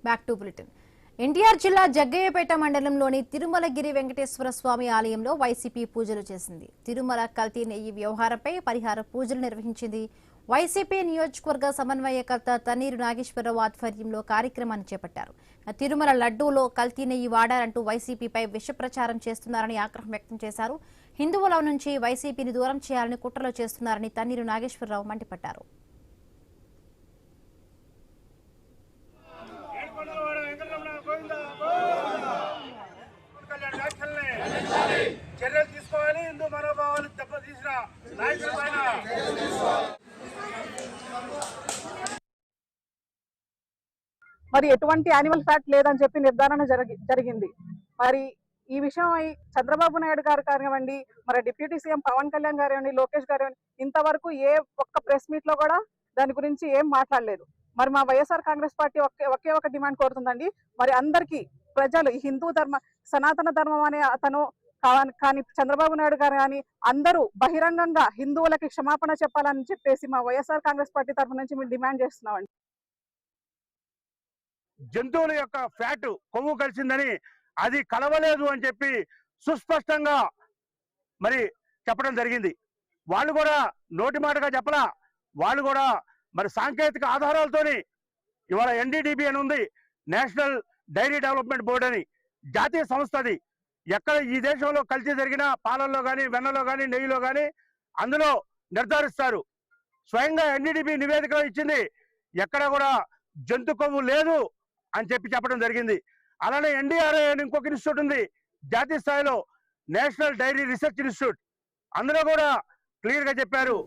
Back to bulletin. NTR జిల్లా జగ్గయ్యపేట మండలంలోని తిరుమలగిరి వెంకటేశ్వర స్వామి ఆలయంలో వైసీపీ పూజలు చేసింది. తిరుమల కల్తీ నెయ్యి వ్యవహారంపై పరిహార పూజలు నిర్వహించింది. వైసీపీ నియోజకవర్గ సమన్వయకర్త తన్నీరు నాగేశ్వరరావు ఆధ్వర్యంలో కార్యక్రమాన్ని చేపట్టారు. తిరుమల లడ్డూలో కల్తీ నెయ్యి వాడారంటూ వైసీపీపై విష ప్రచారం చేస్తున్నారని ఆగ్రహం వ్యక్తం చేశారు. హిందువుల నుంచి వైసీపీని దూరం చేయాలని కుట్రలు చేస్తున్నారని తన్నీరు నాగేశ్వరరావు మండిపడ్డారు. చర్యలు తీసుకోవాలి. హిందూ మనోభావాలు దెబ్బతీసిన నాయకులపైన మరి ఎటువంటి యానిమల్ ఫ్యాట్ లేదని చెప్పి నిర్ధారణ జరిగింది. మరి ఈ విషయం చంద్రబాబు నాయుడు గారు కానివ్వండి, మరి డిప్యూటీ సీఎం పవన్ కళ్యాణ్ గారు, లోకేష్ గారు ఇంతవరకు ఏ ఒక్క ప్రెస్ మీట్ లో కూడా దాని గురించి ఏం మాట్లాడలేదు. మరి మా వైఎస్ఆర్ కాంగ్రెస్ పార్టీ ఒకే ఒక డిమాండ్ కోరుతుందండి. మరి అందరికీ ప్రజలు ఈ హిందూ సనాతన ధర్మం అనే అతను కానీ చంద్రబాబు నాయుడు గారు కానీ అందరూ బహిరంగంగా హిందువులకి క్షమాపణ చెప్పాలని చెప్పేసి మా వైఎస్ఆర్ కాంగ్రెస్ పార్టీ తరఫు నుంచి మేము డిమాండ్ చేస్తున్నామండి. జంతువుల యొక్క ఫ్యాట్ కొవ్వు కలిసిందని అది కలవలేదు అని చెప్పి సుస్పష్టంగా మరి చెప్పడం జరిగింది. వాళ్ళు కూడా నోటి మాటగా చెప్పలా, వాళ్ళు కూడా మరి సాంకేతిక ఆధారాలతోని ఇవాళ NDDB అని ఉంది, నేషనల్ డైరీ డెవలప్మెంట్ బోర్డు అని జాతీయ సంస్థ. అది ఎక్కడ ఈ దేశంలో కల్తీ జరిగినా పాలల్లో కానీ వెన్నలో కానీ నెయ్యిలో కానీ అందులో నిర్ధారిస్తారు. స్వయంగా NDDB నివేదిక ఇచ్చింది, ఎక్కడ కూడా జంతు కొవ్వు లేదు అని చెప్పడం జరిగింది. అలానే NDRI అని ఇంకొక ఇన్స్టిట్యూట్ ఉంది జాతీయ స్థాయిలో, నేషనల్ డైరీ రీసెర్చ్ ఇన్స్టిట్యూట్, అందులో కూడా క్లియర్ గా చెప్పారు